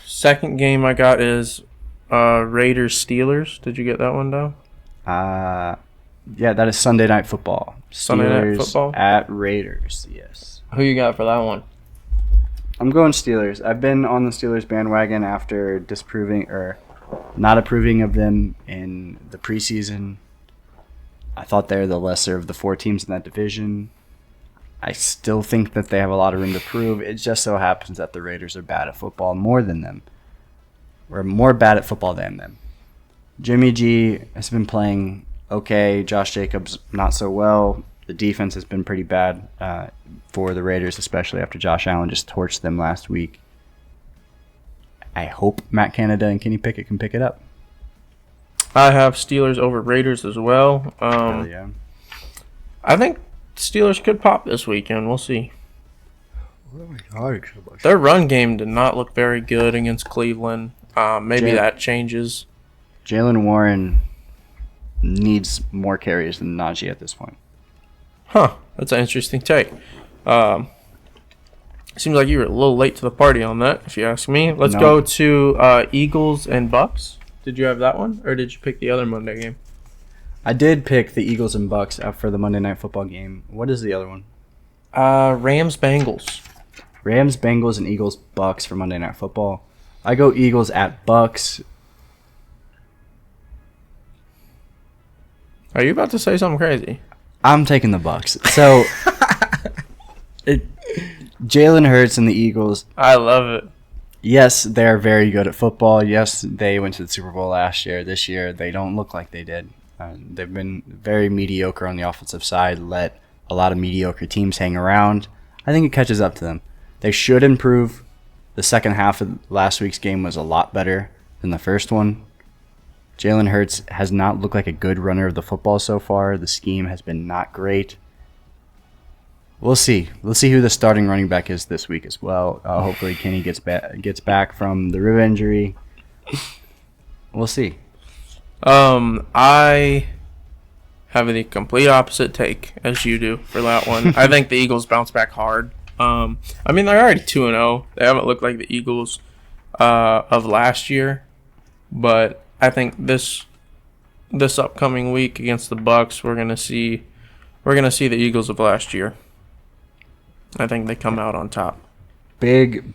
Second game I got is Raiders-Steelers. Did you get that one down? Yeah, that is Sunday Night Football. Sunday Night Football? At Raiders, yes. Who you got for that one? I'm going Steelers. I've been on the Steelers bandwagon after disproving or not approving of them in the preseason. I thought they're the lesser of the 4 teams in that division. I still think that they have a lot of room to prove. It just so happens that the Raiders are bad at football more than them. We're more bad at football than them. Jimmy G has been playing okay. Josh Jacobs not so well. The defense has been pretty bad for the Raiders, especially after Josh Allen just torched them last week. I hope Matt Canada and Kenny Pickett can pick it up. I have Steelers over Raiders as well. Hell yeah. I think Steelers could pop this weekend. We'll see. Their run game did not look very good against Cleveland. Maybe that changes. Jalen Warren needs more carries than Najee at this point. Huh. That's an interesting take. Seems like you were a little late to the party on that, if you ask me. Let's go to Eagles and Bucks. Did you have that one, or did you pick the other Monday game? I did pick the Eagles and Bucks for the Monday Night Football game. What is the other one? Rams Bengals. Rams, Bengals, and Eagles Bucks for Monday Night Football. I go Eagles at Bucks. Are you about to say something crazy? I'm taking the Bucks. So, Jalen Hurts and the Eagles. I love it. Yes, they're very good at football. Yes, they went to the Super Bowl last year. This year, they don't look like they did. They've been very mediocre on the offensive side, let a lot of mediocre teams hang around. I think it catches up to them. They should improve. The second half of last week's game was a lot better than the first one. Jalen Hurts has not looked like a good runner of the football so far. The scheme has been not great. We'll see. We'll see who the starting running back is this week as well. Hopefully Kenny gets back from the rib injury. We'll see. I have the complete opposite take as you do for that one. I think the Eagles bounce back hard. I mean, they're already 2-0. They haven't looked like the Eagles of last year, but I think this upcoming week against the Bucks, we're gonna see the Eagles of last year. I think they come out on top. Big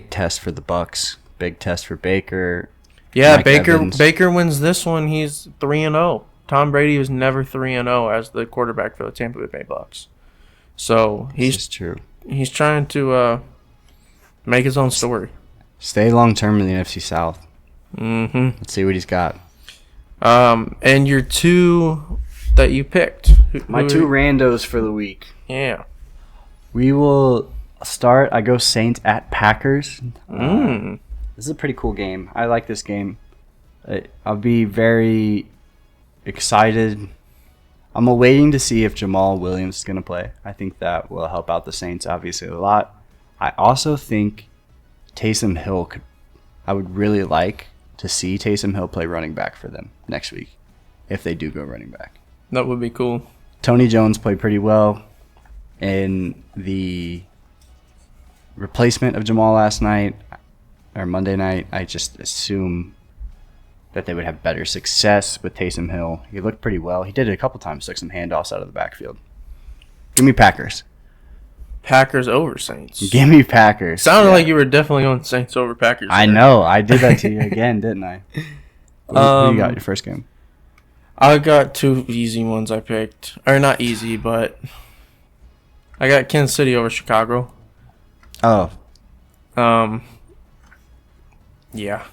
test for the Bucks. Big test for Baker. Yeah, Mike Baker Evans. Baker wins this one. He's 3-0. Tom Brady was never 3-0 as the quarterback for the Tampa Bay Bucks. So This is true. he's trying to make his own story. Stay long term in the NFC South. Mm-hmm. Let's see what he's got. And your two that you picked. My two randos for the week. Yeah. We will start. I go Saints at Packers. This is a pretty cool game. I like this game. I'll be very excited. I'm waiting to see if Jamal Williams is going to play. I think that will help out the Saints obviously a lot. I also think Taysom Hill I would really like to see Taysom Hill play running back for them next week if they do go running back. That would be cool. Tony Jones played pretty well in the replacement of Jamal last night or Monday night. I just assume that they would have better success with Taysom Hill. He looked pretty well. He did it a couple times, took some handoffs out of the backfield. Give me Packers. Packers over Saints. Give me Packers. Sounded like you were definitely on Saints over Packers. I know. I did that to you again, didn't I? What do you got your first game? I got two easy ones I picked. Or not easy, but I got Kansas City over Chicago. Oh, Yeah.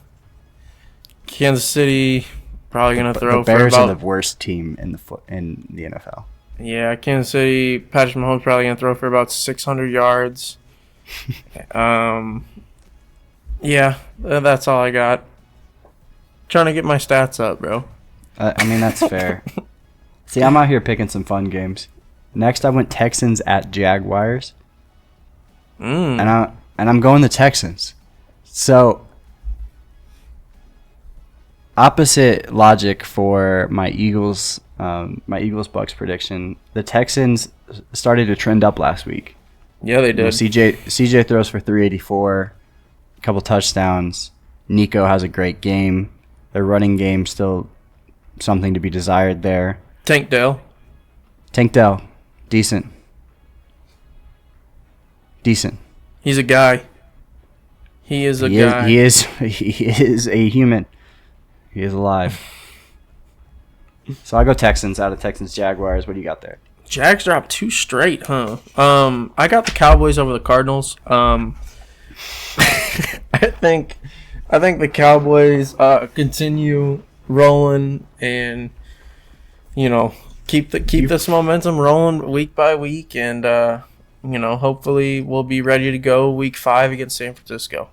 Kansas City probably gonna throw the Bears for about. are the worst team in the NFL. Yeah, Kansas City. Patrick Mahomes probably gonna throw for about 600 yards. Yeah, that's all I got. Trying to get my stats up, bro. I mean, that's fair. See, I'm out here picking some fun games. Next, I went Texans at Jaguars, and I'm going the Texans. So, opposite logic for my Eagles Bucks prediction. The Texans started to trend up last week. Yeah, they did. CJ throws for 384, a couple touchdowns. Nico has a great game. Their running game still something to be desired there. Tank Dell. Tank Dell, decent. He's a guy. He is a guy. He is a human. He is alive. So I go Texans out of Texans Jaguars. What do you got there? Jags dropped 2 straight, huh? I got the Cowboys over the Cardinals. I think the Cowboys continue rolling and keep this momentum rolling week by week, and hopefully we'll be ready to go week 5 against San Francisco,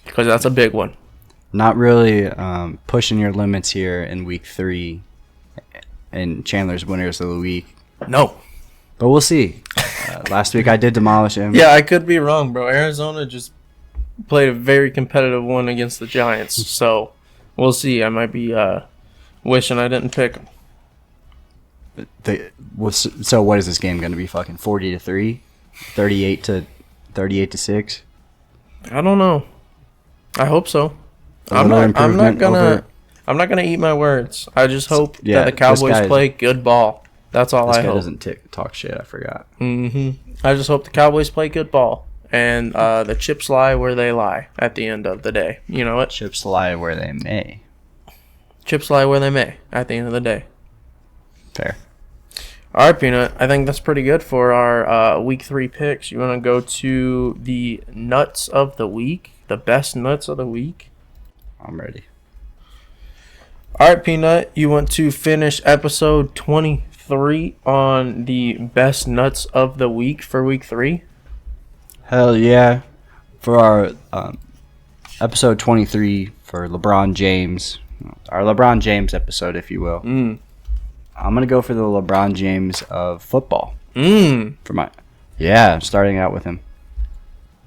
because that's a big one. Not really pushing your limits here in week 3 and Chandler's winners of the week. No. But we'll see. Last week I did demolish him. Yeah, I could be wrong, bro. Arizona just played a very competitive one against the Giants, so we'll see. I might be wishing I didn't pick them. So what is this game going to be? Fucking 40-3, 38-6. I don't know. I hope so. I'm not gonna eat my words. I just hope that the Cowboys play good ball. That's all I hope. This guy doesn't talk shit. I forgot. I just hope the Cowboys play good ball, and the chips lie where they lie at the end of the day. You know what? Chips lie where they may. Chips lie where they may at the end of the day. Fair. All right, Peanut. I think that's pretty good for our week 3 picks. You want to go to the nuts of the week, the best nuts of the week? I'm ready. All right, Peanut. You want to finish episode 23 on the best nuts of the week for week 3? Hell yeah. For our episode 23 for LeBron James, our LeBron James episode, if you will. I'm going to go for the LeBron James of football. Starting out with him.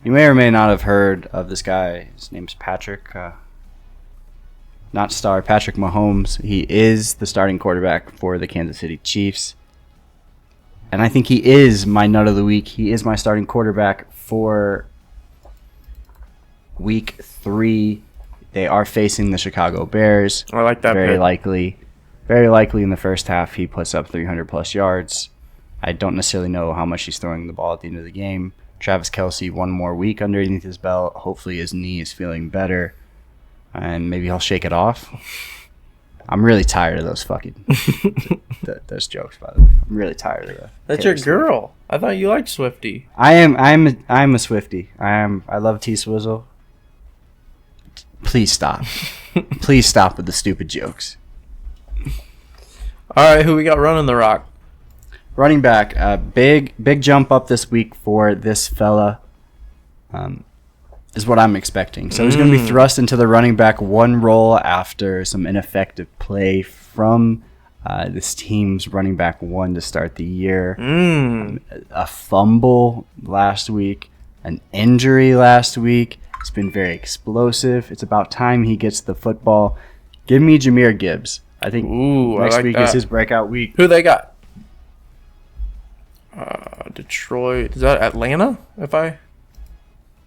You may or may not have heard of this guy. His name's Patrick. not star, Patrick Mahomes. He is the starting quarterback for the Kansas City Chiefs. And I think he is my nut of the week. He is my starting quarterback for week 3. They are facing the Chicago Bears. I like that. Very likely in the first half he puts up 300 plus yards. I don't necessarily know how much he's throwing the ball at the end of the game. Travis Kelce, one more week underneath his belt. Hopefully his knee is feeling better, and maybe he'll shake it off. I'm really tired of those fucking those jokes, by the way. I'm really tired of that. That's your girl. I thought you liked Swifty. I'm a Swifty. I love T Swizzle. Please stop. Please stop with the stupid jokes. All right, who we got running the rock? Running back, big jump up this week for this fella. Is what I'm expecting. So he's going to be thrust into the running back 1 role after some ineffective play from this team's running back 1 to start the year. A fumble last week, an injury last week. It's been very explosive. It's about time he gets the football. Give me Jahmyr Gibbs. I think next week is his breakout week. Who they got? Detroit. Is that Atlanta?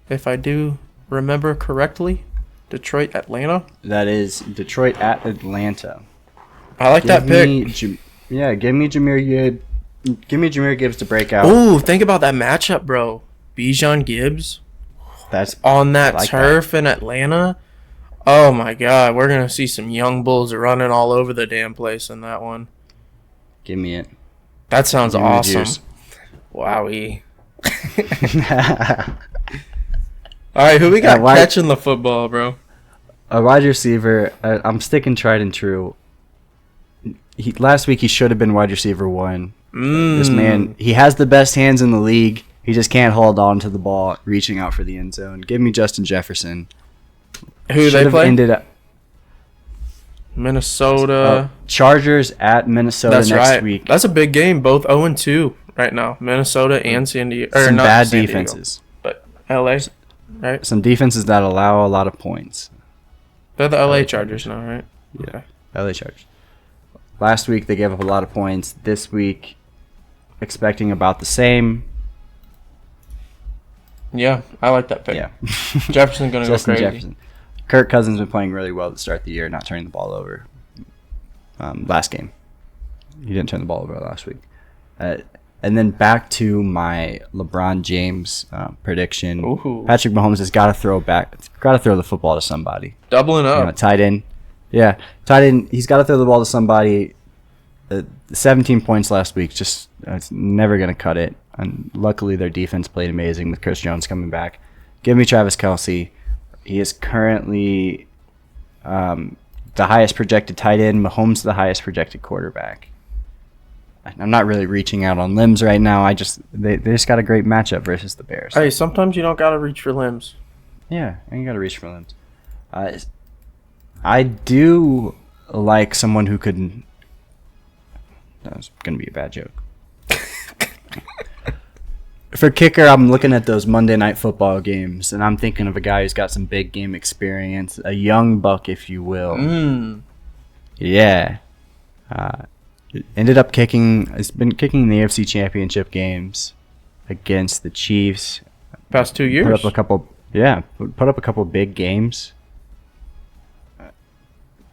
If I do remember correctly, Detroit, Atlanta. That is Detroit at Atlanta. I like that pick. Give me Jahmyr Gibbs to break out. Ooh, think about that matchup, bro. Bijan Gibbs. That's on that turf in Atlanta. Oh my God, we're gonna see some young bulls running all over the damn place in that one. Give me it. That sounds awesome. Wowie. All right, who we got catching the football, bro? A wide receiver. I'm sticking tried and true. Last week he should have been wide receiver 1. This man, he has the best hands in the league. He just can't hold on to the ball, reaching out for the end zone. Give me Justin Jefferson. Who they play? Minnesota. Chargers at Minnesota next week. That's a big game. Both 0-2 right now. Minnesota and San Diego. Some bad defenses. But LA, right? Some defenses that allow a lot of points. They're the LA Chargers now, right? Yeah. LA Chargers. Last week they gave up a lot of points. This week, expecting about the same. Yeah, I like that pick. Yeah. Jefferson's going to go crazy. Jefferson. Kirk Cousins been playing really well to start the year, not turning the ball over. Last game. He didn't turn the ball over last week. And then back to my LeBron James prediction. Ooh. Patrick Mahomes has got to throw the football to somebody. Doubling up. Tight end. Yeah, tight end. He's got to throw the ball to somebody. 17 points last week. Just it's never going to cut it. And luckily their defense played amazing with Chris Jones coming back. Give me Travis Kelce. He is currently the highest projected tight end. Mahomes the highest projected quarterback. I'm not really reaching out on limbs right now. They just got a great matchup versus the Bears. Hey, sometimes you don't gotta reach for limbs. Yeah, I ain't gotta reach for limbs. I do like someone who could. That was gonna be a bad joke. For kicker, I'm looking at those Monday Night Football games, and I'm thinking of a guy who's got some big game experience, a young buck, if you will. Yeah. Ended up kicking. Has been kicking the AFC Championship games against the Chiefs. Past 2 years. Put up a couple big games.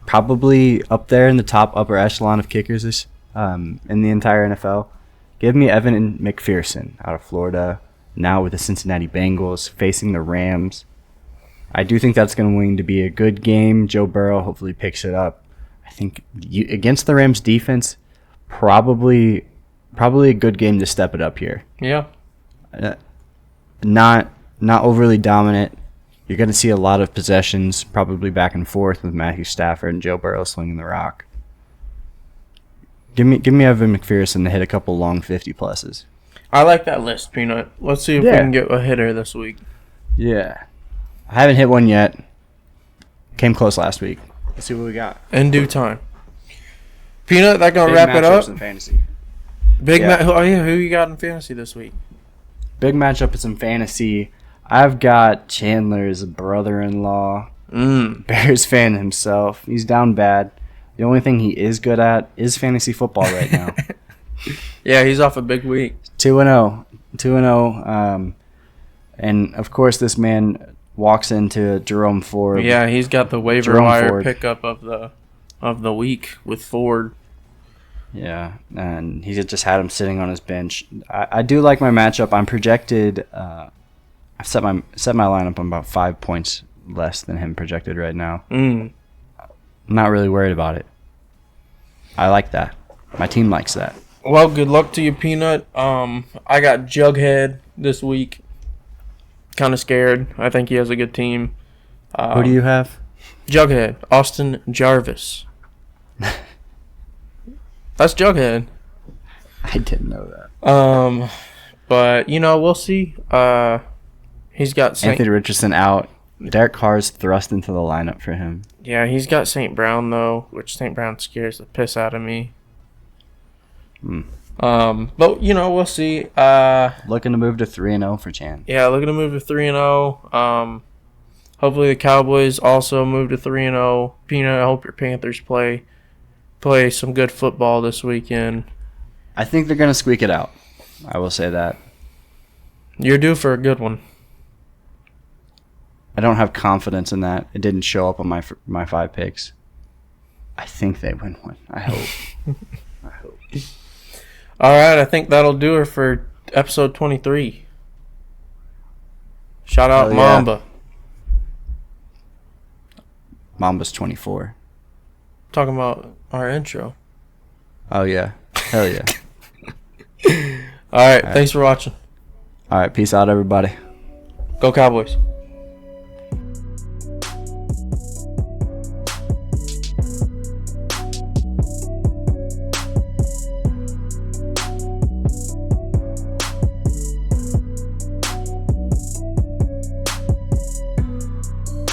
Probably up there in the top upper echelon of kickers in the entire NFL. Give me Evan McPherson out of Florida, now with the Cincinnati Bengals, facing the Rams. I do think that's going to be a good game. Joe Burrow hopefully picks it up. I think against the Rams defense, probably a good game to step it up here. Yeah. Not overly dominant. You're going to see a lot of possessions, probably back and forth with Matthew Stafford and Joe Burrow slinging the rock. Give me Evan McPherson to hit a couple long 50 pluses. I like that list, Peanut. Let's see if we can get a hitter this week. Yeah. I haven't hit one yet. Came close last week. Let's see what we got. In due time. Peanut, that gonna wrap it up? In fantasy. Who you got in fantasy this week? Big matchup in some fantasy. I've got Chandler's brother-in-law Bears fan himself. He's down bad. The only thing he is good at is fantasy football right now. Yeah, he's off a big week. 2-0. 2-0. And, of course, this man walks into Jerome Ford. Yeah, he's got the waiver Jerome wire Ford. pickup of the week with Ford. Yeah, and he just had him sitting on his bench. I do like my matchup. I'm projected. I've set my lineup on about 5 points less than him projected right now. I'm not really worried about it. I like that. My team likes that. Well, good luck to you, Peanut. I got Jughead this week. Kind of scared. I think he has a good team. Who do you have? Jughead, Austin Jarvis. That's Jughead. I didn't know that. But we'll see. He's got Anthony Richardson out. Derek Carr's thrust into the lineup for him. Yeah, he's got St. Brown though, which St. Brown scares the piss out of me. But we'll see. Looking to move to 3-0 for Chan. Yeah, looking to move to 3-0. Hopefully the Cowboys also move to 3-0. Peanut, I hope your Panthers play some good football this weekend. I think they're gonna squeak it out. I will say that. You're due for a good one. I don't have confidence in that. It didn't show up on my 5 picks. I think they win one. I hope. I hope. All right, I think that'll do it for episode 23. Shout out Hell yeah. Mamba. Mamba's 24. Talking about our intro. Oh yeah. Hell yeah. All right, thanks for watching. All right, peace out, everybody. Go Cowboys.